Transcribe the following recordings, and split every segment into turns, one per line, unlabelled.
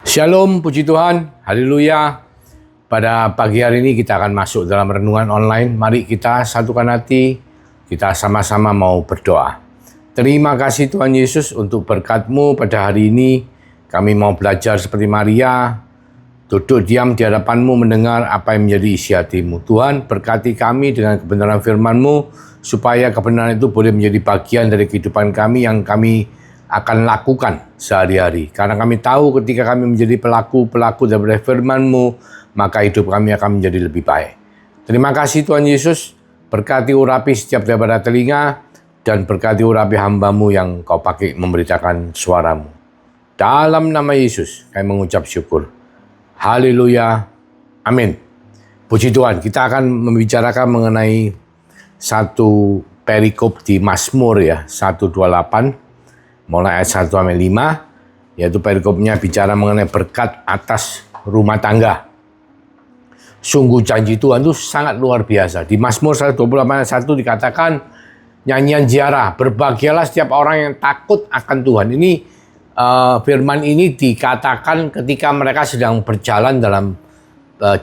Shalom, puji Tuhan, haleluya. Pada pagi hari ini kita akan masuk dalam renungan online. Mari kita satukan hati, kita sama-sama mau berdoa. Terima kasih Tuhan Yesus untuk berkat-Mu pada hari ini. Kami mau belajar seperti Maria, duduk diam di hadapan-Mu mendengar apa yang menjadi isi hati-Mu. Tuhan, berkati kami dengan kebenaran firman-Mu, supaya kebenaran itu boleh menjadi bagian dari kehidupan kami yang kami akan lakukan sehari-hari. Karena kami tahu ketika kami menjadi pelaku-pelaku daripada firman-Mu, maka hidup kami akan menjadi lebih baik. Terima kasih Tuhan Yesus, berkati urapi setiap daripada telinga, dan berkati urapi hamba-Mu yang Kau pakai memberitakan suara-Mu. Dalam nama Yesus, kami mengucap syukur. Haleluya. Amin. Puji Tuhan, kita akan membicarakan mengenai satu perikop di Mazmur ya, 128. Mulai ayat 1-5, yaitu perikopnya bicara mengenai berkat atas rumah tangga. Sungguh janji Tuhan itu sangat luar biasa. Di Mazmur 128 ayat 1 dikatakan, nyanyian ziarah, berbahagialah setiap orang yang takut akan Tuhan. Ini firman ini dikatakan ketika mereka sedang berjalan dalam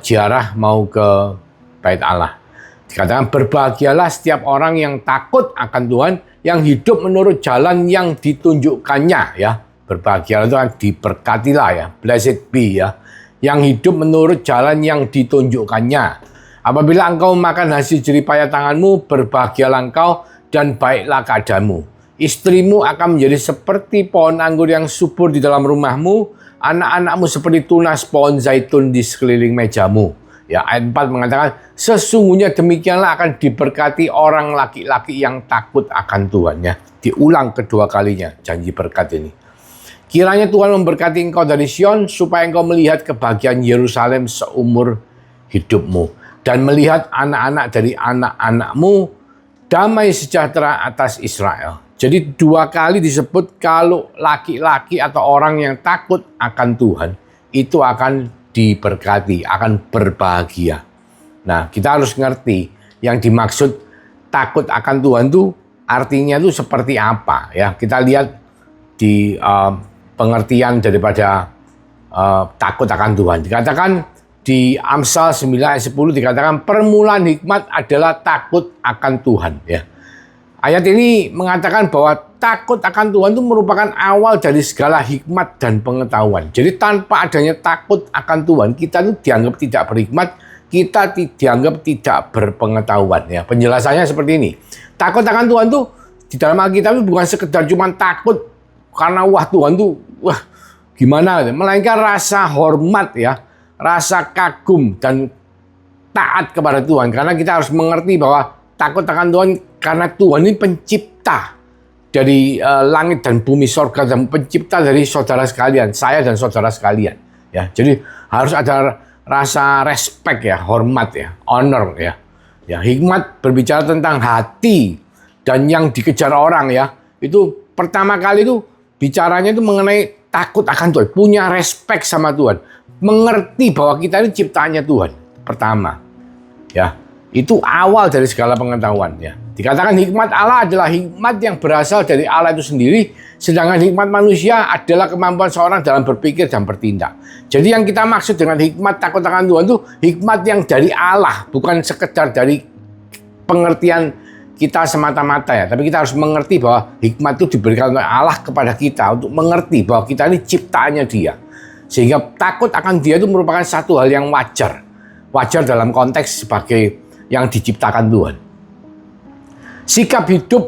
ziarah mau ke Bait Allah. Dikatakan berbahagialah setiap orang yang takut akan Tuhan, yang hidup menurut jalan yang ditunjukkannya ya. Berbahagia itu kan diberkatilah ya, blessed be ya. Yang hidup menurut jalan yang ditunjukkannya. Apabila engkau makan hasil jeripaya tanganmu, berbahagialah engkau dan baiklah keadaanmu. Istrimu akan menjadi seperti pohon anggur yang subur di dalam rumahmu, anak-anakmu seperti tunas pohon zaitun di sekeliling mejamu. Ya, ayat 4 mengatakan, sesungguhnya demikianlah akan diberkati orang laki-laki yang takut akan Tuhan. Ya, diulang kedua kalinya janji berkat ini. Kiranya Tuhan memberkati engkau dari Sion, supaya engkau melihat kebahagiaan Yerusalem seumur hidupmu, dan melihat anak-anak dari anak-anakmu, damai sejahtera atas Israel. Jadi dua kali disebut kalau laki-laki atau orang yang takut akan Tuhan, itu akan diberkati, akan berbahagia. Nah, kita harus ngerti yang dimaksud takut akan Tuhan itu artinya itu seperti apa ya. Kita lihat di pengertian daripada takut akan Tuhan. Dikatakan di Amsal 9 ayat 10 dikatakan permulaan hikmat adalah takut akan Tuhan ya. Ayat ini mengatakan bahwa takut akan Tuhan itu merupakan awal dari segala hikmat dan pengetahuan. Jadi tanpa adanya takut akan Tuhan, kita itu dianggap tidak berhikmat, kita dianggap tidak berpengetahuan. Ya, penjelasannya seperti ini. Takut akan Tuhan itu di dalam Alkitab itu bukan sekedar cuma takut karena wah Tuhan itu wah gimana, melainkan rasa hormat ya, rasa kagum dan taat kepada Tuhan. Karena kita harus mengerti bahwa takut akan Tuhan karena Tuhan ini pencipta dari langit dan bumi, sorga dan pencipta dari saudara sekalian, saya dan saudara sekalian. Ya, jadi harus ada rasa respect ya, hormat ya, honor ya. Ya, hikmat berbicara tentang hati dan yang dikejar orang ya. Itu pertama kali itu bicaranya itu mengenai takut akan Tuhan, punya respect sama Tuhan, mengerti bahwa kita ini ciptaannya Tuhan. Pertama, ya. Itu awal dari segala pengetahuan ya. Dikatakan hikmat Allah adalah hikmat yang berasal dari Allah itu sendiri, sedangkan hikmat manusia adalah kemampuan seorang dalam berpikir dan bertindak. Jadi yang kita maksud dengan hikmat takut akan Tuhan itu hikmat yang dari Allah, bukan sekedar dari pengertian kita semata-mata ya. Tapi kita harus mengerti bahwa hikmat itu diberikan oleh Allah kepada kita untuk mengerti bahwa kita ini ciptaannya Dia. Sehingga takut akan Dia itu merupakan satu hal yang wajar. Wajar dalam konteks sebagai yang diciptakan Tuhan. Sikap hidup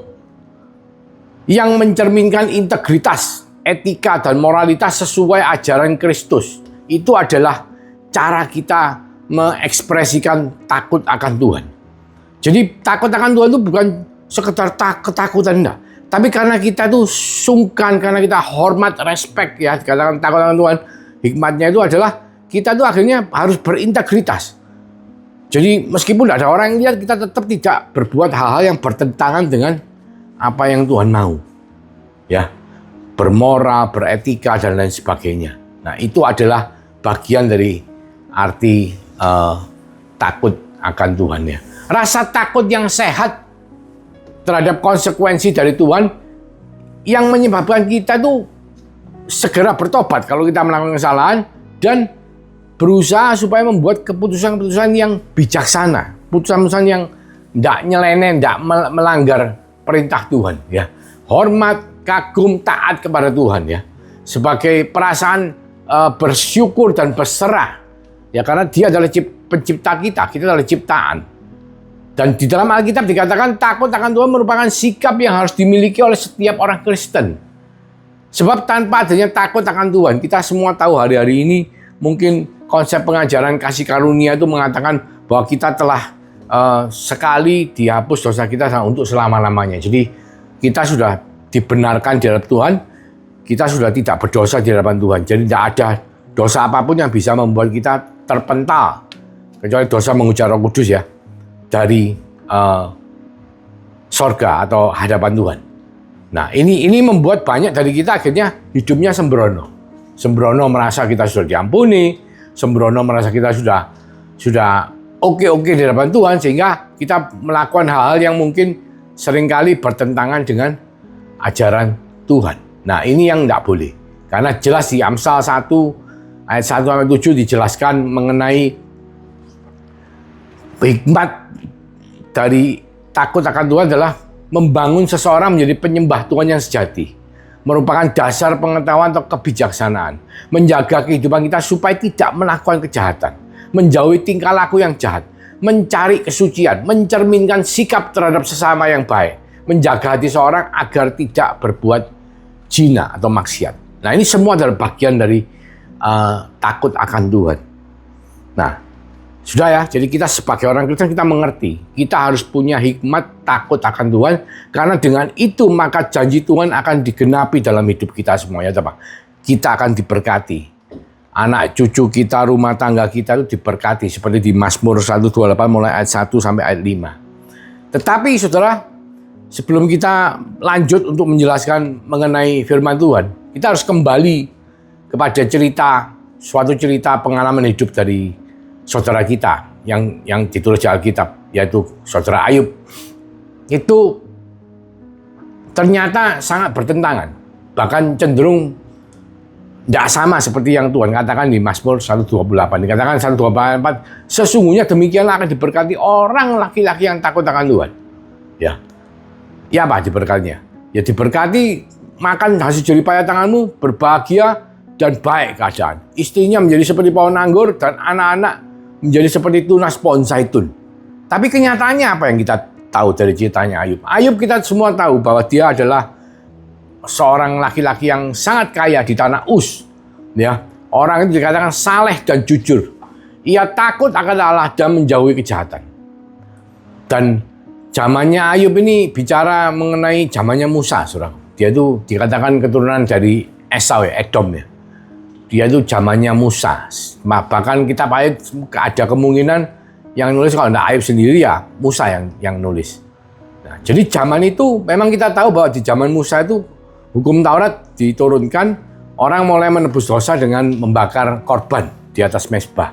yang mencerminkan integritas, etika, dan moralitas sesuai ajaran Kristus. Itu adalah cara kita mengekspresikan takut akan Tuhan. Jadi takut akan Tuhan itu bukan sekedar ketakutan, enggak. Tapi karena kita itu sungkan, karena kita hormat, respect ya, dikatakan takut akan Tuhan. Hikmatnya itu adalah kita itu akhirnya harus berintegritas. Jadi meskipun ada orang yang lihat, kita tetap tidak berbuat hal-hal yang bertentangan dengan apa yang Tuhan mau. Ya, bermoral, beretika, dan lain sebagainya. Nah, itu adalah bagian dari arti takut akan Tuhan ya. Rasa takut yang sehat terhadap konsekuensi dari Tuhan yang menyebabkan kita tuh segera bertobat kalau kita melakukan kesalahan dan berusaha supaya membuat keputusan-keputusan yang bijaksana, keputusan-keputusan yang tidak nyeleneh, tidak melanggar perintah Tuhan. Ya, hormat, kagum, taat kepada Tuhan. Ya, sebagai perasaan bersyukur dan berserah. Ya, karena Dia adalah pencipta kita adalah ciptaan. Dan di dalam Alkitab dikatakan takut akan Tuhan merupakan sikap yang harus dimiliki oleh setiap orang Kristen. Sebab tanpa adanya takut akan Tuhan, kita semua tahu hari-hari ini mungkin konsep pengajaran kasih karunia itu mengatakan bahwa kita telah sekali dihapus dosa kita untuk selama-lamanya. Jadi kita sudah dibenarkan di hadapan Tuhan, kita sudah tidak berdosa di hadapan Tuhan. Jadi tidak ada dosa apapun yang bisa membuat kita terpental, kecuali dosa mengujar Roh Kudus ya, dari sorga atau hadapan Tuhan. Nah, ini membuat banyak dari kita akhirnya hidupnya sembrono. Sembrono merasa kita sudah diampuni, sembrono merasa kita sudah oke di hadapan Tuhan, sehingga kita melakukan hal-hal yang mungkin seringkali bertentangan dengan ajaran Tuhan. Nah, ini yang tidak boleh. Karena jelas di Amsal 1 ayat 1-7 dijelaskan mengenai hikmat dari takut akan Tuhan adalah membangun seseorang menjadi penyembah Tuhan yang sejati, merupakan dasar pengetahuan atau kebijaksanaan, menjaga kehidupan kita supaya tidak melakukan kejahatan, menjauhi tingkah laku yang jahat, mencari kesucian, mencerminkan sikap terhadap sesama yang baik, menjaga hati seorang agar tidak berbuat zina atau maksiat. Nah, ini semua adalah bagian dari takut akan Tuhan. Nah, sudah ya, jadi kita sebagai orang Kristen kita mengerti, kita harus punya hikmat takut akan Tuhan, karena dengan itu maka janji Tuhan akan digenapi dalam hidup kita semuanya. Kita akan diberkati, anak cucu kita, rumah tangga kita itu diberkati, seperti di Mazmur 128 mulai ayat 1 sampai ayat 5. Tetapi saudara, sebelum kita lanjut untuk menjelaskan mengenai firman Tuhan, kita harus kembali kepada suatu cerita pengalaman hidup dari saudara kita yang ditulis di Alkitab, yaitu saudara Ayub. Itu ternyata sangat bertentangan, bahkan cenderung tidak sama seperti yang Tuhan katakan di Mazmur 128. Dikatakan 128, sesungguhnya demikianlah akan diberkati orang laki-laki yang takut akan Tuhan. Ya apa diberkatinya? Ya diberkati makan hasil jerih payah tanganmu, berbahagia dan baik keadaan. Istrinya menjadi seperti pohon anggur dan anak-anak menjadi seperti tunas pohon zaitun. Tapi kenyataannya apa yang kita tahu dari ceritanya Ayub? Ayub kita semua tahu bahwa dia adalah seorang laki-laki yang sangat kaya di tanah Uz. Ya, orang itu dikatakan saleh dan jujur. Ia takut akan Allah dan menjauhi kejahatan. Dan zamannya Ayub ini bicara mengenai zamannya Musa, saudara. Dia itu dikatakan keturunan dari Esau ya, Edom ya. Dia itu zamannya Musa. Bahkan kitab Ayub ada kemungkinan yang nulis kalau tidak Ayub sendiri ya Musa yang nulis. Nah, jadi zaman itu memang kita tahu bahwa di zaman Musa itu hukum Taurat diturunkan, orang mulai menebus dosa dengan membakar korban di atas mezbah.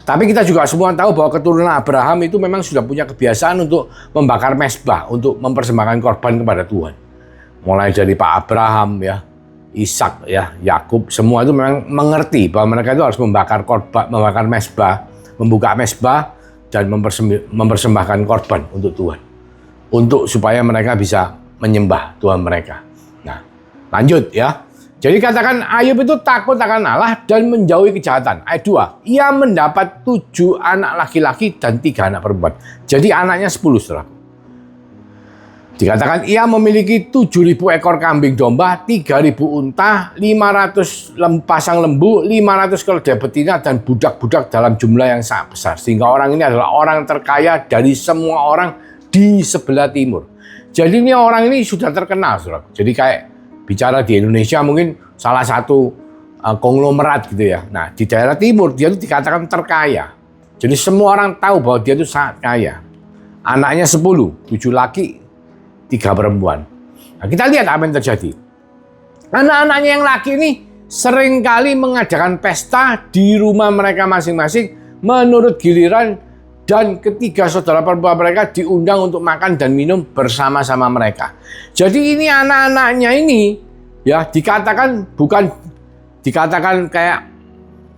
Tapi kita juga semua tahu bahwa keturunan Abraham itu memang sudah punya kebiasaan untuk membakar mezbah, untuk mempersembahkan korban kepada Tuhan. Mulai dari Pak Abraham ya, Ishak ya, Yakub, semua itu memang mengerti bahwa mereka itu harus membakar korban, membakar mezbah, membuka mezbah dan mempersembahkan korban untuk Tuhan, untuk supaya mereka bisa menyembah Tuhan mereka. Nah, lanjut ya. Jadi katakan Ayub itu takut akan Allah dan menjauhi kejahatan. Ayat 2, ia mendapat 7 anak laki-laki dan 3 anak perempuan. Jadi anaknya 10, saudara. Dikatakan ia memiliki 7.000 ekor kambing domba, 3.000 unta, 500 pasang lembu, 500 keledai betina, dan budak-budak dalam jumlah yang sangat besar. Sehingga orang ini adalah orang terkaya dari semua orang di sebelah timur. Jadi ini orang ini sudah terkenal, saudara. Jadi kayak bicara di Indonesia mungkin salah satu konglomerat gitu ya. Nah, di daerah timur dia itu dikatakan terkaya. Jadi semua orang tahu bahwa dia itu sangat kaya. Anaknya 10, 7 laki, 3 perempuan. Nah, kita lihat apa yang terjadi. Anak-anaknya yang laki ini seringkali mengadakan pesta di rumah mereka masing-masing menurut giliran, dan ketiga saudara perempuan mereka diundang untuk makan dan minum bersama-sama mereka. Jadi ini anak-anaknya ini Ya, bukan dikatakan kayak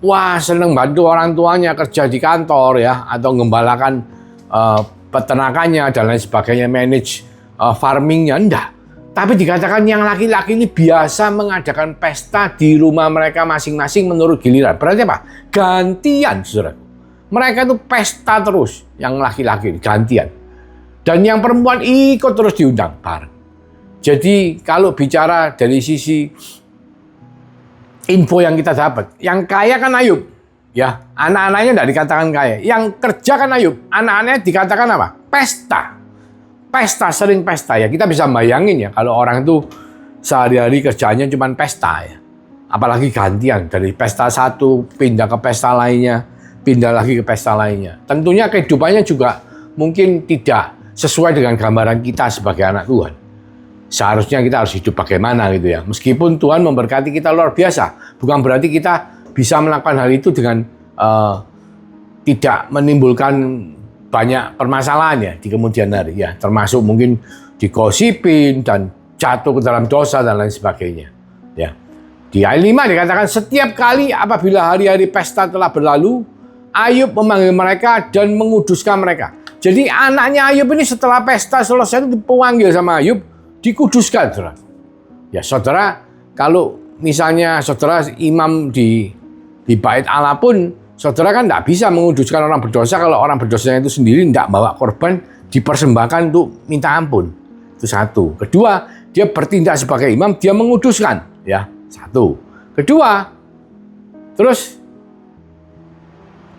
wah seneng bantu orang tuanya kerja di kantor ya, atau ngembalakan peternakannya dan lain sebagainya, manage farmingnya, enggak. Tapi dikatakan yang laki-laki ini biasa mengadakan pesta di rumah mereka masing-masing menurut giliran. Berarti apa? Gantian, saudara. Mereka itu pesta terus, yang laki-laki gantian. Dan yang perempuan ikut terus diundang bareng. Jadi kalau bicara dari sisi info yang kita dapat, yang kaya kan Ayub. Ya, anak-anaknya tidak dikatakan kaya. Yang kerja kan Ayub. Anak-anaknya dikatakan apa? Pesta. Pesta, sering pesta ya. Kita bisa bayangin ya, kalau orang itu sehari-hari kerjanya cuma pesta ya. Apalagi gantian, dari pesta satu pindah ke pesta lainnya, pindah lagi ke pesta lainnya. Tentunya kehidupannya juga mungkin tidak sesuai dengan gambaran kita sebagai anak Tuhan. Seharusnya kita harus hidup bagaimana gitu ya. Meskipun Tuhan memberkati kita luar biasa, bukan berarti kita bisa melakukan hal itu dengan tidak menimbulkan banyak permasalahan ya di kemudian hari ya, termasuk mungkin digosipin dan jatuh ke dalam dosa dan lain sebagainya ya. Di ayat 5 dikatakan setiap kali apabila hari-hari pesta telah berlalu, Ayub memanggil mereka dan menguduskan mereka. Jadi anaknya Ayub ini setelah pesta selesai itu dipanggil sama Ayub, dikuduskan, saudara. Ya saudara, kalau misalnya saudara imam di bait Allah pun, saudara kan tidak bisa menguduskan orang berdosa kalau orang berdosanya itu sendiri tidak bawa korban dipersembahkan untuk minta ampun. Itu satu. Kedua, dia bertindak sebagai imam, dia menguduskan. Ya, satu. Kedua, terus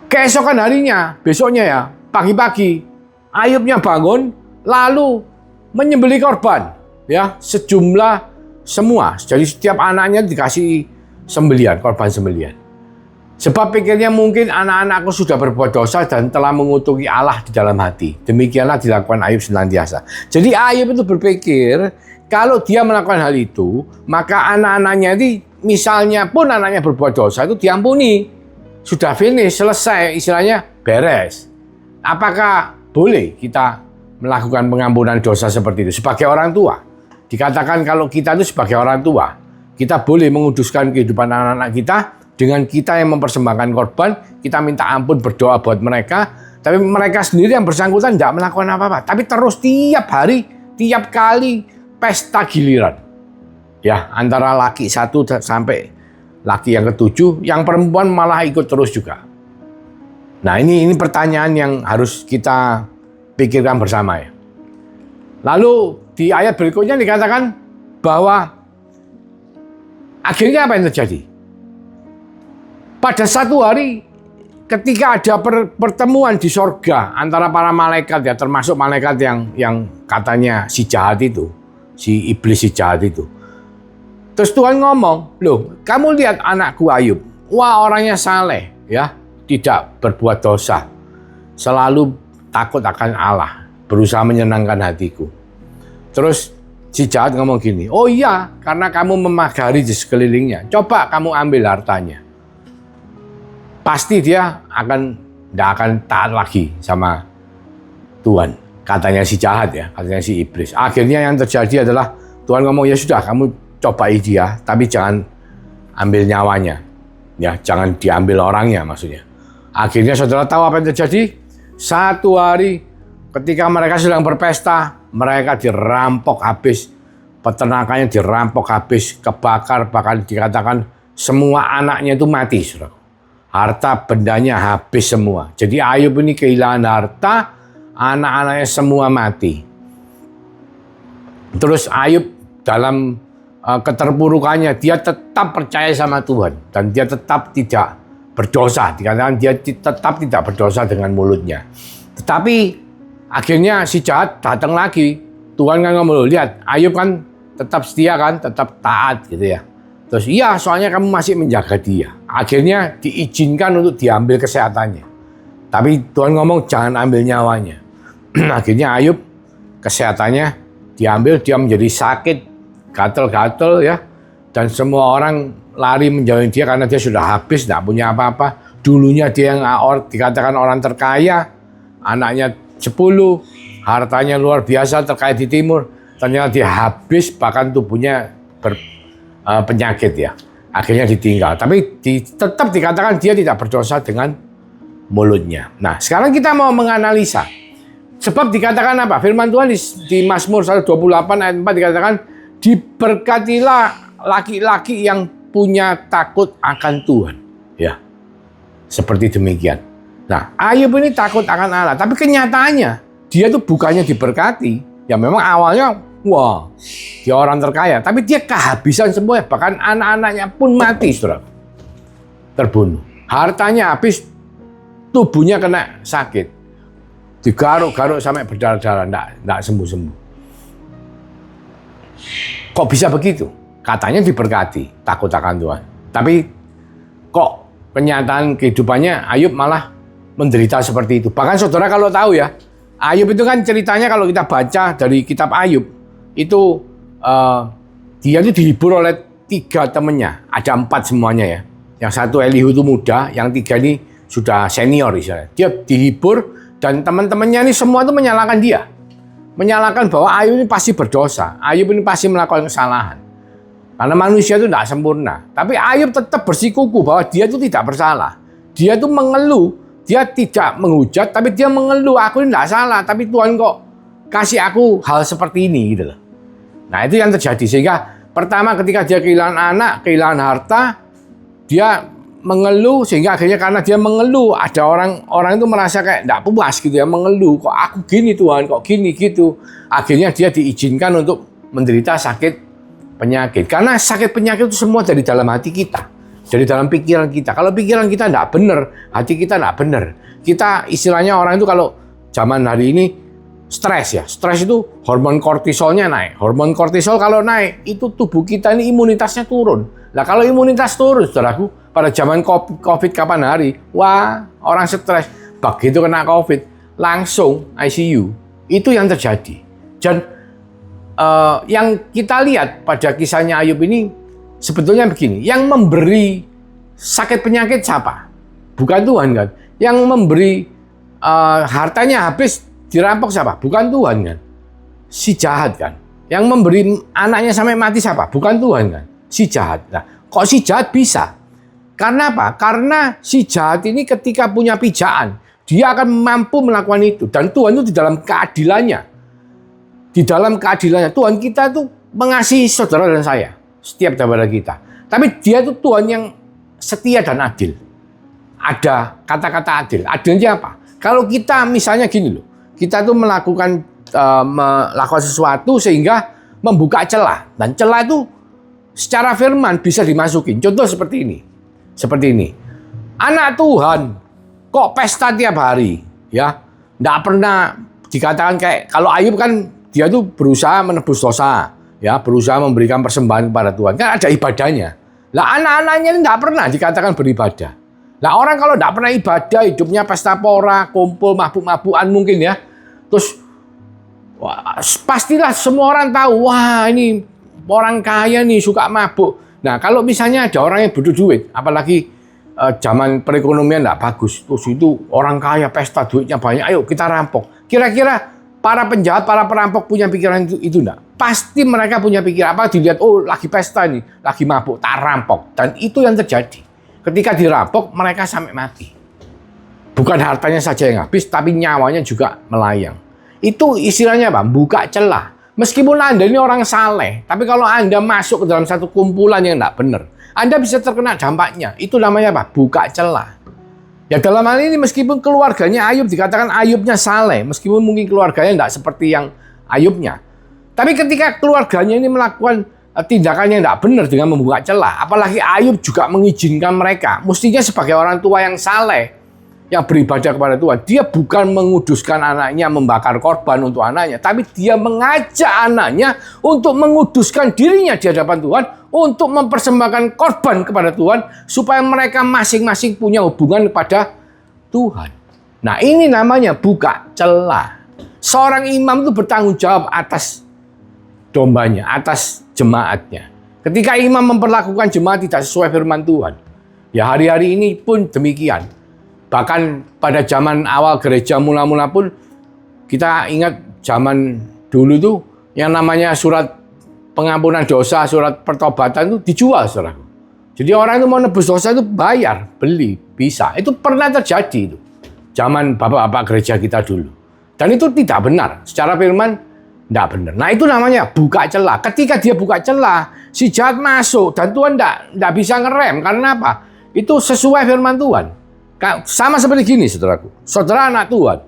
keesokan harinya, besoknya ya, pagi-pagi, Ayubnya bangun, lalu menyembelih korban. Ya, sejumlah semua. Jadi setiap anaknya dikasih sembelihan, korban sembelihan. Sebab pikirnya mungkin anak-anakku sudah berbuat dosa dan telah mengutuki Allah di dalam hati. Demikianlah dilakukan Ayub senantiasa. Jadi Ayub itu berpikir, kalau dia melakukan hal itu, maka anak-anaknya ini, misalnya pun anaknya berbuat dosa itu diampuni. Sudah finish, selesai, istilahnya beres. Apakah boleh kita melakukan pengampunan dosa seperti itu sebagai orang tua? Dikatakan kalau kita itu sebagai orang tua, kita boleh menguduskan kehidupan anak-anak kita dengan kita yang mempersembahkan korban, kita minta ampun, berdoa buat mereka, tapi mereka sendiri yang bersangkutan tidak melakukan apa-apa. Tapi terus tiap hari, tiap kali pesta giliran. Ya, antara laki satu sampai laki yang ketujuh, yang perempuan malah ikut terus juga. Nah, ini pertanyaan yang harus kita pikirkan bersama ya. Lalu di ayat berikutnya dikatakan bahwa akhirnya apa yang terjadi? Pada satu hari ketika ada pertemuan di sorga antara para malaikat ya, termasuk malaikat yang katanya si jahat itu, si iblis si jahat itu. Terus Tuhan ngomong, loh kamu lihat anakku Ayub, wah orangnya saleh ya, tidak berbuat dosa, selalu takut akan Allah, berusaha menyenangkan hatiku. Terus si jahat ngomong gini, oh iya karena kamu memagari di sekelilingnya, coba kamu ambil hartanya. Pasti dia tidak akan taat lagi sama Tuhan. Katanya si jahat ya, katanya si iblis. Akhirnya yang terjadi adalah Tuhan ngomong, ya sudah kamu cobai dia, tapi jangan ambil nyawanya. Ya, jangan diambil orangnya maksudnya. Akhirnya saudara tahu apa yang terjadi? Satu hari ketika mereka sedang berpesta, mereka dirampok habis. Peternakannya dirampok habis, kebakar, bahkan dikatakan semua anaknya itu mati, saudara. Harta bendanya habis semua. Jadi Ayub ini kehilangan harta, anak-anaknya semua mati. Terus Ayub dalam keterpurukannya, dia tetap percaya sama Tuhan. Dan dia tetap tidak berdosa. Dikatakan dia tetap tidak berdosa dengan mulutnya. Tetapi akhirnya si jahat datang lagi. Tuhan kan ngomong, lihat Ayub kan tetap setia kan, tetap taat gitu ya. Terus iya soalnya kamu masih menjaga dia. Akhirnya diizinkan untuk diambil kesehatannya. Tapi Tuhan ngomong jangan ambil nyawanya. Akhirnya Ayub kesehatannya diambil, dia menjadi sakit, gatel-gatel ya. Dan semua orang lari menjauhi dia karena dia sudah habis, tidak punya apa-apa. Dulunya dia yang dikatakan orang terkaya, anaknya 10, hartanya luar biasa terkaya di timur. Ternyata dia habis, bahkan tubuhnya penyakit ya. Akhirnya ditinggal. Tapi tetap dikatakan dia tidak berdosa dengan mulutnya. Nah, sekarang kita mau menganalisa. Sebab dikatakan apa? Firman Tuhan di Mazmur 128 ayat 4 dikatakan, diberkatilah laki-laki yang punya takut akan Tuhan. Ya, seperti demikian. Nah, Ayub ini takut akan Allah. Tapi kenyataannya, dia tuh bukannya diberkati. Ya memang awalnya, wah, dia orang terkaya. Tapi dia kehabisan semua. Bahkan anak-anaknya pun mati, saudara. Terbunuh. Hartanya habis, tubuhnya kena sakit. Digaruk-garuk sampai berdarah-darah, enggak sembuh-sembuh. Kok bisa begitu? Katanya diberkati, takut akan Tuhan. Tapi kok kenyataan kehidupannya Ayub malah menderita seperti itu. Bahkan saudara kalau tahu ya, Ayub itu kan ceritanya kalau kita baca dari kitab Ayub, itu dia itu dihibur oleh 3 temannya. Ada 4 semuanya ya. Yang satu Elihu itu muda, yang 3 ini sudah senior istilahnya. Dia dihibur. Dan teman-temannya ini semua itu menyalahkan dia. Menyalahkan bahwa Ayub ini pasti berdosa. Ayub ini pasti melakukan kesalahan. Karena manusia itu tidak sempurna. Tapi Ayub tetap bersikukuh bahwa dia itu tidak bersalah. Dia itu mengeluh. Dia tidak menghujat, tapi dia mengeluh. Aku ini tidak salah, tapi Tuhan kok kasih aku hal seperti ini. Gitu loh. Nah itu yang terjadi. Sehingga pertama ketika dia kehilangan anak, kehilangan harta, dia mengeluh, sehingga akhirnya karena dia mengeluh, ada orang itu merasa kayak tidak puas gitu ya, mengeluh, kok aku gini Tuhan, kok gini gitu. Akhirnya dia diizinkan untuk menderita sakit penyakit. Karena sakit penyakit itu semua dari dalam hati kita, dari dalam pikiran kita. Kalau pikiran kita tidak benar, hati kita tidak benar. Kita istilahnya orang itu kalau zaman hari ini stres ya, stres itu hormon kortisolnya naik. Hormon kortisol kalau naik, itu tubuh kita ini imunitasnya turun. Nah kalau imunitas turun, saudaraku, pada zaman COVID kapan hari, wah orang stres, begitu kena COVID, langsung ICU. Itu yang terjadi. Dan yang kita lihat pada kisahnya Ayub ini, sebetulnya begini, yang memberi sakit penyakit siapa? Bukan Tuhan kan? Yang memberi hartanya habis, dirampok siapa? Bukan Tuhan kan? Si jahat kan? Yang memberi anaknya sampai mati siapa? Bukan Tuhan kan? Si jahat. Nah, kok si jahat bisa? Karena apa? Karena si jahat ini ketika punya pijaan, dia akan mampu melakukan itu. Dan Tuhan itu di dalam keadilannya. Di dalam keadilannya, Tuhan kita itu mengasihi saudara dan saya. Setiap daripada kita. Tapi dia itu Tuhan yang setia dan adil. Ada kata-kata adil. Adilnya apa? Kalau kita misalnya gini loh. Kita tuh melakukan sesuatu sehingga membuka celah. Dan celah itu secara firman bisa dimasukin. Contoh seperti ini. Seperti ini. Anak Tuhan kok pesta tiap hari, ya. Enggak pernah dikatakan kayak kalau Ayub kan dia tuh berusaha menebus dosa, ya, berusaha memberikan persembahan kepada Tuhan. Kan ada ibadahnya. Lah anak-anaknya ini enggak pernah dikatakan beribadah. Lah orang kalau enggak pernah ibadah, hidupnya pesta pora, kumpul, mabuk-mabukan mungkin ya. Terus wah, pastilah semua orang tahu, wah ini orang kaya nih suka mabuk. Nah, kalau misalnya ada orang yang butuh duit, apalagi zaman perekonomian tidak bagus, terus itu orang kaya, pesta, duitnya banyak, ayo kita rampok. Kira-kira para penjahat, para perampok punya pikiran itu enggak? Pasti mereka punya pikiran, apa dilihat, oh lagi pesta nih, lagi mabuk, tak rampok. Dan itu yang terjadi. Ketika dirampok, mereka sampai mati. Bukan hartanya saja yang habis, tapi nyawanya juga melayang. Itu istilahnya apa? Buka celah. Meskipun Anda ini orang saleh, tapi kalau Anda masuk ke dalam satu kumpulan yang tidak benar, Anda bisa terkena dampaknya. Itu namanya apa? Buka celah. Ya dalam hal ini meskipun keluarganya Ayub dikatakan Ayubnya saleh, meskipun mungkin keluarganya tidak seperti yang Ayubnya. Tapi ketika keluarganya ini melakukan tindakan yang tidak benar dengan membuka celah, apalagi Ayub juga mengizinkan mereka, mestinya sebagai orang tua yang saleh, yang beribadah kepada Tuhan, dia bukan menguduskan anaknya, membakar korban untuk anaknya, tapi dia mengajak anaknya untuk menguduskan dirinya di hadapan Tuhan, untuk mempersembahkan korban kepada Tuhan, supaya mereka masing-masing punya hubungan kepada Tuhan. Nah ini namanya buka celah. Seorang imam itu bertanggung jawab atas dombanya, atas jemaatnya. Ketika imam memperlakukan jemaat tidak sesuai firman Tuhan, ya hari-hari ini pun demikian. Bahkan pada zaman awal gereja mula-mula pun, kita ingat zaman dulu tuh yang namanya surat pengampunan dosa, surat pertobatan itu dijual, saudaraku. Jadi orang itu mau nebus dosa itu bayar, beli, bisa. Itu pernah terjadi itu. Zaman bapak-bapak gereja kita dulu. Dan itu tidak benar. Secara firman, tidak benar. Nah itu namanya buka celah. Ketika dia buka celah, si jahat masuk dan Tuhan tidak bisa ngerem. Karena apa? Itu sesuai firman Tuhan. Sama seperti gini, saudaraku. Saudara anak Tuhan.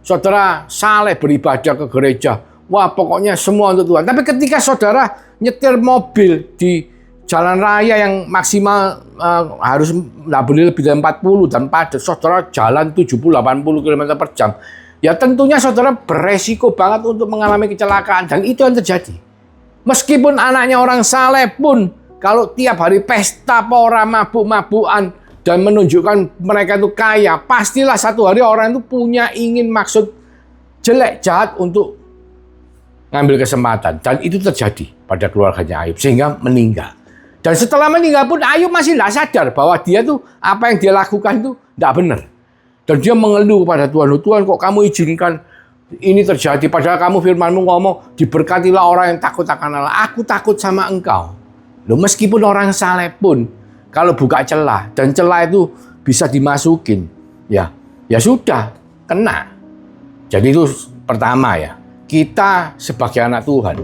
Saudara saleh beribadah ke gereja. Wah, pokoknya semua untuk Tuhan. Tapi ketika saudara nyetir mobil di jalan raya yang maksimal harus nggak boleh lebih dari 40 dan padat, saudara jalan 70-80 km per jam, ya tentunya saudara beresiko banget untuk mengalami kecelakaan. Dan itu yang terjadi. Meskipun anaknya orang saleh pun, kalau tiap hari pesta pora mabuk-mabukan dan menunjukkan mereka itu kaya, pastilah satu hari orang itu punya ingin maksud jelek, jahat untuk ngambil kesempatan. Dan itu terjadi pada keluarganya Ayub, sehingga meninggal. Dan setelah meninggal pun Ayub masih tidak sadar bahwa dia tuh apa yang dia lakukan itu tidak benar. Dan dia mengeluh kepada Tuhan, Tuhan kok kamu izinkan ini terjadi, padahal kamu firman-Mu ngomong, diberkatilah orang yang takut akan Allah. Aku takut sama engkau. Loh, meskipun orang saleh pun, kalau buka celah, dan celah itu bisa dimasukin, ya sudah, kena. Jadi itu pertama ya, kita sebagai anak Tuhan,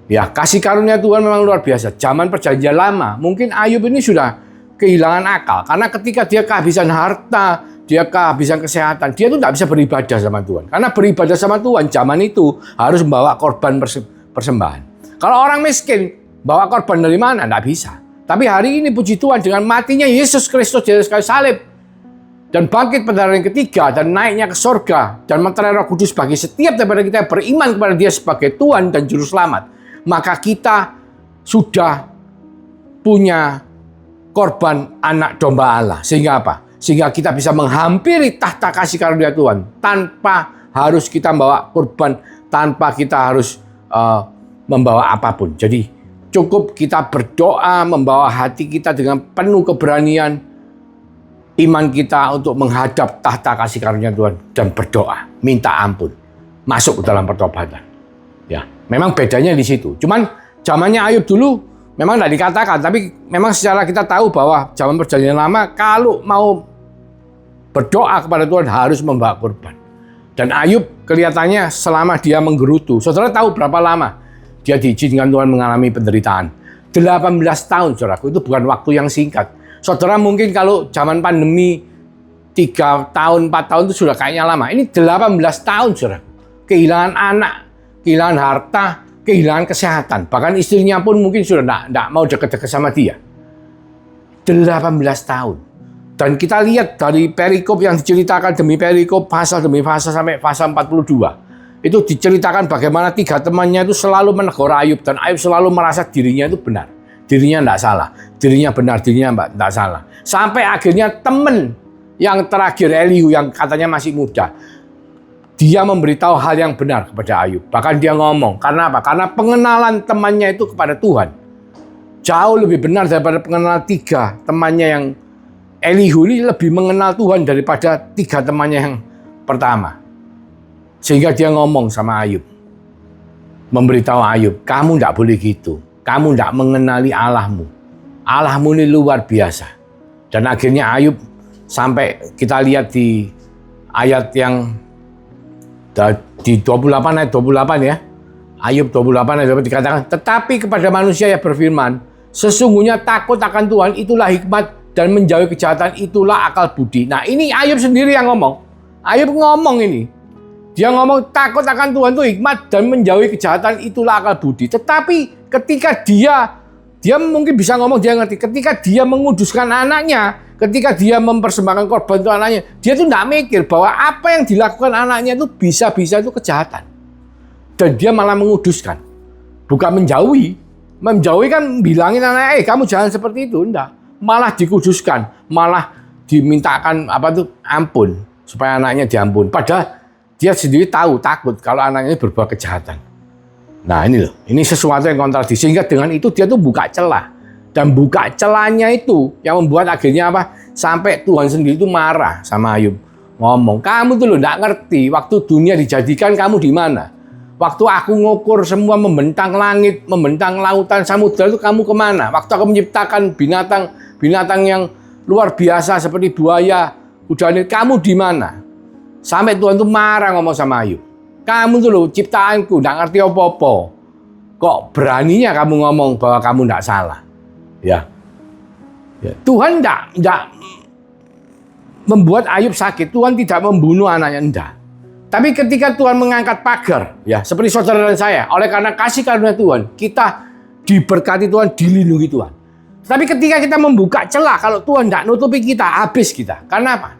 ya, kasih karunia Tuhan memang luar biasa. Zaman perjanjian lama, mungkin Ayub ini sudah kehilangan akal. Karena ketika dia kehabisan harta, dia kehabisan kesehatan, dia tuh tidak bisa beribadah sama Tuhan. Karena beribadah sama Tuhan, zaman itu harus membawa korban persembahan. Kalau orang miskin, bawa korban dari mana? Tidak bisa. Tapi hari ini puji Tuhan, dengan matinya Yesus Kristus di atas kayu salib, dan bangkit pada hari yang ketiga, dan naiknya ke sorga, dan mencurahkan Roh Kudus bagi setiap daripada kita yang beriman kepada Dia sebagai Tuhan dan Juru Selamat, maka kita sudah punya korban anak domba Allah. Sehingga apa? Sehingga kita bisa menghampiri tahta kasih karunia Tuhan tanpa harus kita membawa korban, tanpa kita harus membawa apapun. Jadi cukup kita berdoa, membawa hati kita dengan penuh keberanian iman kita untuk menghadap tahta kasih karunia Tuhan dan berdoa, minta ampun, masuk ke dalam pertobatan. Ya, memang bedanya di situ. Cuman zamannya Ayub dulu memang tidak dikatakan, tapi memang secara kita tahu bahwa zaman perjanjian lama kalau mau berdoa kepada Tuhan harus membawa korban. Dan Ayub kelihatannya selama dia menggerutu, saudara tahu berapa lama dia diizinkan Tuhan mengalami penderitaan? 18 tahun, saudaraku, itu bukan waktu yang singkat. Saudara mungkin kalau zaman pandemi 3 tahun, 4 tahun itu sudah kayaknya lama. Ini 18 tahun, saudara. Kehilangan anak, kehilangan harta, kehilangan kesehatan. Bahkan istrinya pun mungkin sudah tidak mau dekat-dekat sama dia. 18 tahun. Dan kita lihat dari perikop yang diceritakan demi perikop, pasal demi pasal sampai pasal 42. Itu diceritakan bagaimana 3 temannya itu selalu menegur Ayub. Dan Ayub selalu merasa dirinya itu benar. Dirinya tidak salah. Dirinya benar, dirinya tidak salah. Sampai akhirnya teman yang terakhir, Elihu, yang katanya masih muda, dia memberitahu hal yang benar kepada Ayub. Bahkan dia ngomong, karena apa? Karena pengenalan temannya itu kepada Tuhan jauh lebih benar daripada pengenalan 3 temannya yang Elihu ini lebih mengenal Tuhan daripada 3 temannya yang pertama. Sehingga dia ngomong sama Ayub, memberitahu Ayub, kamu tidak boleh gitu. Kamu tidak mengenali Allahmu. Allahmu ini luar biasa. Dan akhirnya Ayub sampai kita lihat di ayat yang di 28 ayat 28 ya. Ayub 28 ayat 28 dikatakan, tetapi kepada manusia yang berfirman, sesungguhnya takut akan Tuhan itulah hikmat dan menjauhi kejahatan itulah akal budi. Nah, ini Ayub sendiri yang ngomong. Ayub ngomong ini. Dia ngomong takut akan Tuhan itu hikmat dan menjauhi kejahatan itulah akal budi. Tetapi ketika dia mungkin bisa ngomong, dia ngerti. Ketika dia menguduskan anaknya, ketika dia mempersembahkan korban untuk anaknya, dia tuh tidak mikir bahwa apa yang dilakukan anaknya itu bisa-bisa itu kejahatan. Dan dia malah menguduskan. Bukan menjauhi. Menjauhi kan bilangin anaknya, kamu jangan seperti itu. Enggak. Malah dikuduskan. Malah dimintakan ampun. Supaya anaknya diampun. Padahal dia sendiri tahu, takut kalau anaknya berbuat kejahatan. Nah ini loh. Ini sesuatu yang kontradiksi. Sehingga dengan itu dia tuh buka celah. Dan buka celahnya itu yang membuat akhirnya apa? Sampai Tuhan sendiri itu marah sama Ayub. Ngomong, kamu tuh loh nggak ngerti waktu dunia dijadikan kamu di mana? Waktu aku ngukur semua membentang langit, membentang lautan, samudra itu kamu kemana? Waktu aku menciptakan binatang yang luar biasa seperti buaya, udane, kamu di mana? Sampai Tuhan tuh marah ngomong sama Ayub. Kamu tuh loh ciptaanku, nggak ngerti apa-apa. Kok beraninya kamu ngomong bahwa kamu nggak salah? Ya. Tuhan nggak membuat Ayub sakit. Tuhan tidak membunuh anaknya, enggak. Tapi ketika Tuhan mengangkat pagar, ya seperti saudara dan saya, oleh karena kasih karunia Tuhan, kita diberkati Tuhan, dilindungi Tuhan. Tapi ketika kita membuka celah, kalau Tuhan tidak nutupi kita, habis kita. Karena apa?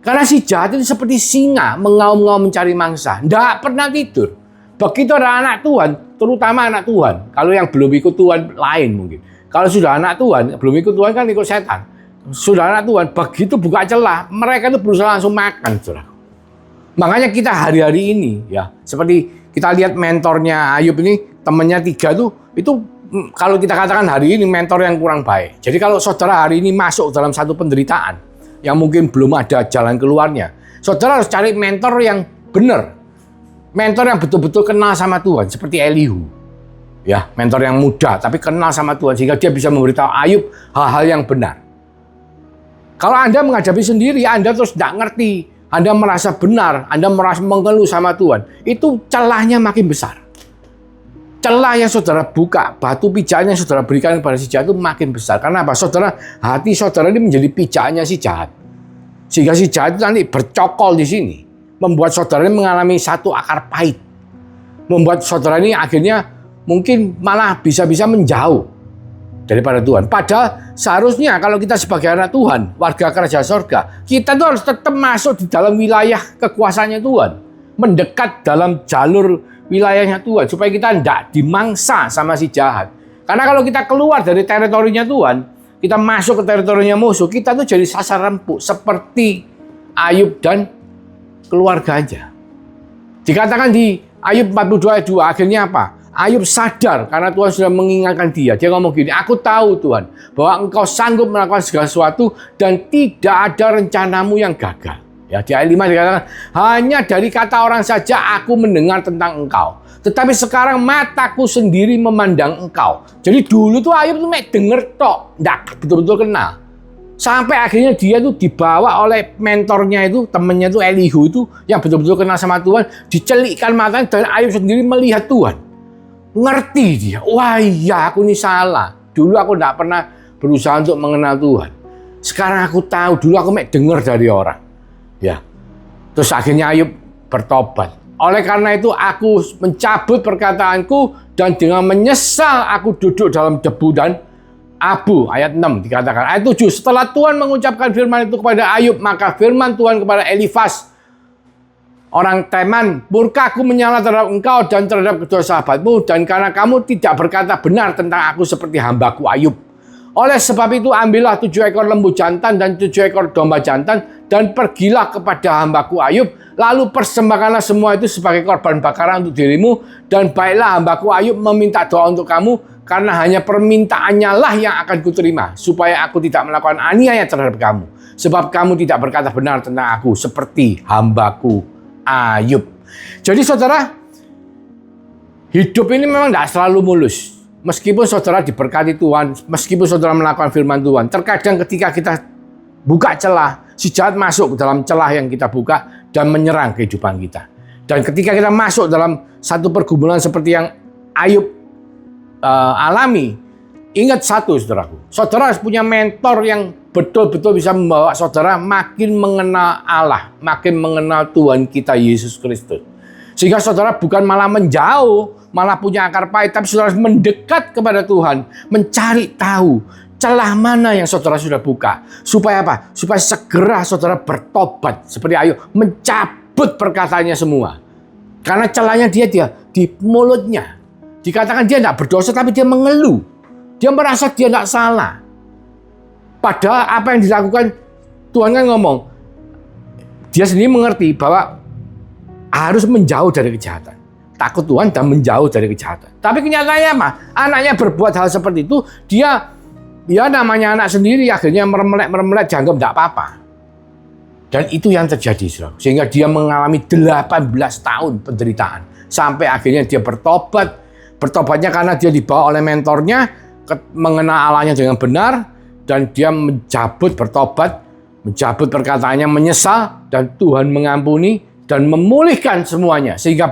Karena si jahat itu seperti singa, mengaum-ngaum mencari mangsa. Tidak pernah tidur. Begitu ada anak Tuhan, terutama anak Tuhan. Kalau yang belum ikut Tuhan, lain mungkin. Kalau sudah anak Tuhan, belum ikut Tuhan kan ikut setan. Sudah anak Tuhan, begitu buka celah, mereka itu berusaha langsung makan, saudara. Makanya kita hari-hari ini, ya seperti kita lihat mentornya Ayub ini, temannya 3 itu kalau kita katakan hari ini mentor yang kurang baik. Jadi kalau saudara hari ini masuk dalam satu penderitaan yang mungkin belum ada jalan keluarnya, saudara harus cari mentor yang benar, mentor yang betul-betul kenal sama Tuhan, seperti Elihu, ya mentor yang muda tapi kenal sama Tuhan sehingga dia bisa memberitahu Ayub hal-hal yang benar. Kalau Anda menghadapi sendiri, Anda terus tidak ngerti. Anda merasa benar, Anda merasa mengeluh sama Tuhan, itu celahnya makin besar. Celah yang saudara buka, batu pijakan yang saudara berikan kepada si jahat itu makin besar. Karena apa? Saudara, hati saudara ini menjadi pijakannya si jahat. Sehingga si jahat itu nanti bercokol di sini. Membuat saudara ini mengalami satu akar pahit. Membuat saudara ini akhirnya mungkin malah bisa-bisa menjauh daripada Tuhan. Padahal seharusnya kalau kita sebagai anak Tuhan, warga kerajaan sorga, kita tuh harus tetap masuk di dalam wilayah kekuasaannya Tuhan. Mendekat dalam jalur wilayahnya Tuhan. Supaya kita tidak dimangsa sama si jahat. Karena kalau kita keluar dari teritorinya Tuhan, kita masuk ke teritorinya musuh, kita tuh jadi sasaran empuk. Seperti Ayub dan keluarganya. Dikatakan di Ayub 42 ayat 2, akhirnya apa? Ayub sadar karena Tuhan sudah mengingatkan dia. Dia ngomong gini, aku tahu Tuhan bahwa engkau sanggup melakukan segala sesuatu dan tidak ada rencanamu yang gagal. Ya, di ayat 5 dikatakan, hanya dari kata orang saja aku mendengar tentang engkau. Tetapi sekarang mataku sendiri memandang engkau. Jadi dulu tuh Ayub tuh denger tok, enggak betul-betul kenal. Sampai akhirnya dia tuh dibawa oleh mentornya itu, temennya itu Elihu itu, yang betul-betul kenal sama Tuhan, dicelikkan matanya dan Ayub sendiri melihat Tuhan. Ngerti dia, wah iya aku ini salah. Dulu aku tidak pernah berusaha untuk mengenal Tuhan. Sekarang aku tahu, dulu aku dengar dari orang. Ya, terus akhirnya Ayub bertobat. Oleh karena itu aku mencabut perkataanku dan dengan menyesal aku duduk dalam debu dan abu. Ayat 6 dikatakan. Ayat 7, setelah Tuhan mengucapkan firman itu kepada Ayub, maka firman Tuhan kepada Elifas, orang Teman, murkaku menyala terhadap engkau dan terhadap kedua sahabatmu, dan karena kamu tidak berkata benar tentang aku seperti hambaku Ayub. Oleh sebab itu ambillah 7 ekor lembu jantan dan 7 ekor domba jantan dan pergilah kepada hambaku Ayub, lalu persembahkanlah semua itu sebagai korban bakaran untuk dirimu, dan baiklah hambaku Ayub meminta doa untuk kamu, karena hanya permintaannya lah yang akan kuterima, supaya aku tidak melakukan aniaya terhadap kamu, sebab kamu tidak berkata benar tentang aku seperti hambaku Ayub. Jadi saudara, hidup ini memang tidak selalu mulus. Meskipun saudara diberkati Tuhan, meskipun saudara melakukan firman Tuhan, terkadang ketika kita buka celah, si jahat masuk ke dalam celah yang kita buka dan menyerang kehidupan kita. Dan ketika kita masuk dalam satu pergumulan seperti yang Ayub alami, ingat satu saudaraku, saudara harus punya mentor yang betul-betul bisa membawa saudara makin mengenal Allah, makin mengenal Tuhan kita Yesus Kristus. Sehingga saudara bukan malah menjauh, malah punya akar pahit, tapi saudara mendekat kepada Tuhan, mencari tahu celah mana yang saudara sudah buka. Supaya apa? Supaya segera saudara bertobat. Seperti Ayub, mencabut perkataannya semua. Karena celahnya dia di mulutnya. Dikatakan dia tidak berdosa, tapi dia mengeluh. Dia merasa dia tidak salah. Padahal apa yang dilakukan, Tuhan kan ngomong, dia sendiri mengerti bahwa harus menjauh dari kejahatan. Takut Tuhan dan menjauh dari kejahatan. Tapi kenyataannya apa? Anaknya berbuat hal seperti itu, dia namanya anak sendiri, akhirnya meremelek dianggap tidak apa-apa. Dan itu yang terjadi, saudara. Sehingga dia mengalami 18 tahun penderitaan. sampai akhirnya dia bertobat. Bertobatnya karena dia dibawa oleh mentornya, mengenal Allahnya dengan benar, dan dia menjabut bertobat, menjabut perkataannya, menyesal, dan Tuhan mengampuni dan memulihkan semuanya. Sehingga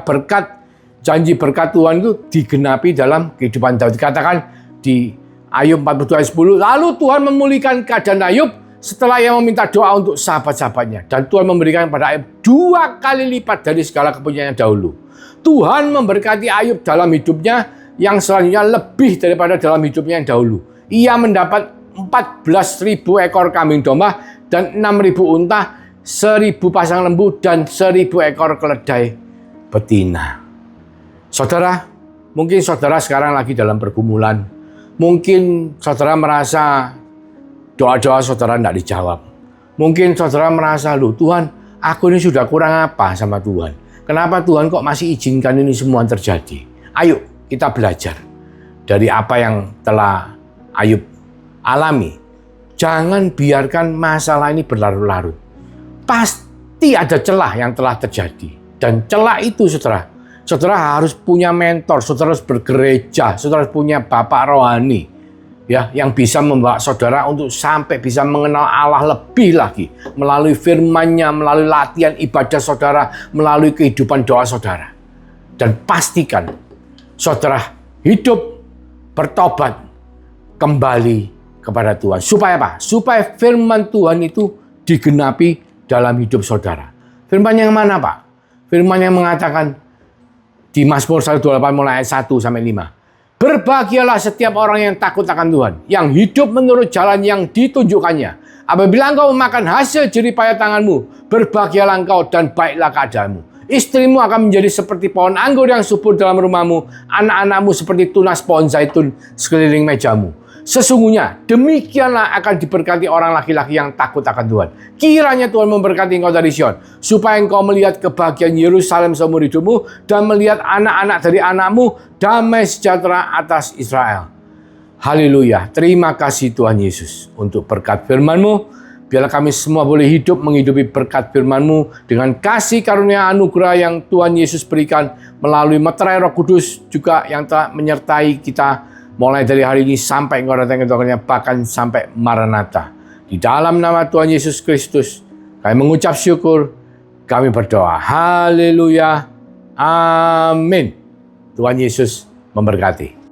janji berkat Tuhan itu digenapi dalam kehidupan Daud. Dikatakan di Ayub 42 ayat 10, lalu Tuhan memulihkan keadaan Ayub setelah ia meminta doa untuk sahabat-sahabatnya. Dan Tuhan memberikan pada Ayub 2 kali lipat dari segala kepunyaannya dahulu. Tuhan memberkati Ayub dalam hidupnya yang selanjutnya lebih daripada dalam hidupnya yang dahulu. Ia mendapat 14.000 ekor kambing domba dan 6.000 unta, 1.000 pasang lembu, dan 1.000 ekor keledai betina. Saudara, mungkin saudara sekarang lagi dalam pergumulan. Mungkin saudara merasa doa-doa saudara tidak dijawab. Mungkin saudara merasa, loh Tuhan, aku ini sudah kurang apa sama Tuhan? Kenapa Tuhan kok masih izinkan ini semua terjadi? Ayo kita belajar dari apa yang telah Ayub alami. Jangan biarkan masalah ini berlarut-larut. Pasti ada celah yang telah terjadi. Dan celah itu saudara harus punya mentor, saudara harus bergereja, saudara harus punya bapak rohani, ya, yang bisa membawa saudara untuk sampai bisa mengenal Allah lebih lagi melalui firman-Nya, melalui latihan ibadah saudara, melalui kehidupan doa saudara. Dan pastikan saudara hidup bertobat kembali kepada Tuhan. Supaya apa? Supaya firman Tuhan itu digenapi dalam hidup saudara. Firman yang mana, Pak? Firman yang mengatakan di Mazmur 128 mulai ayat 1 sampai 5. Berbahagialah setiap orang yang takut akan Tuhan, yang hidup menurut jalan yang ditunjukkannya. Apabila engkau memakan hasil jerih payah tanganmu, berbahagialah engkau dan baiklah keadaanmu. Istrimu akan menjadi seperti pohon anggur yang subur dalam rumahmu, anak-anakmu seperti tunas pohon zaitun sekeliling mejamu. Sesungguhnya demikianlah akan diberkati orang laki-laki yang takut akan Tuhan. Kiranya Tuhan memberkati engkau dari Sion, supaya engkau melihat kebahagiaan Yerusalem seumur hidupmu dan melihat anak-anak dari anakmu, damai sejahtera atas Israel. Haleluya. Terima kasih Tuhan Yesus untuk berkat firman-Mu. Biarlah kami semua boleh hidup menghidupi berkat firman-Mu dengan kasih karunia anugerah yang Tuhan Yesus berikan melalui meterai Roh Kudus juga yang telah menyertai kita mulai dari hari ini sampai engkau datang kedatangannya, bahkan sampai Maranatha. Di dalam nama Tuhan Yesus Kristus, kami mengucap syukur, kami berdoa. Haleluya. Amin. Tuhan Yesus memberkati.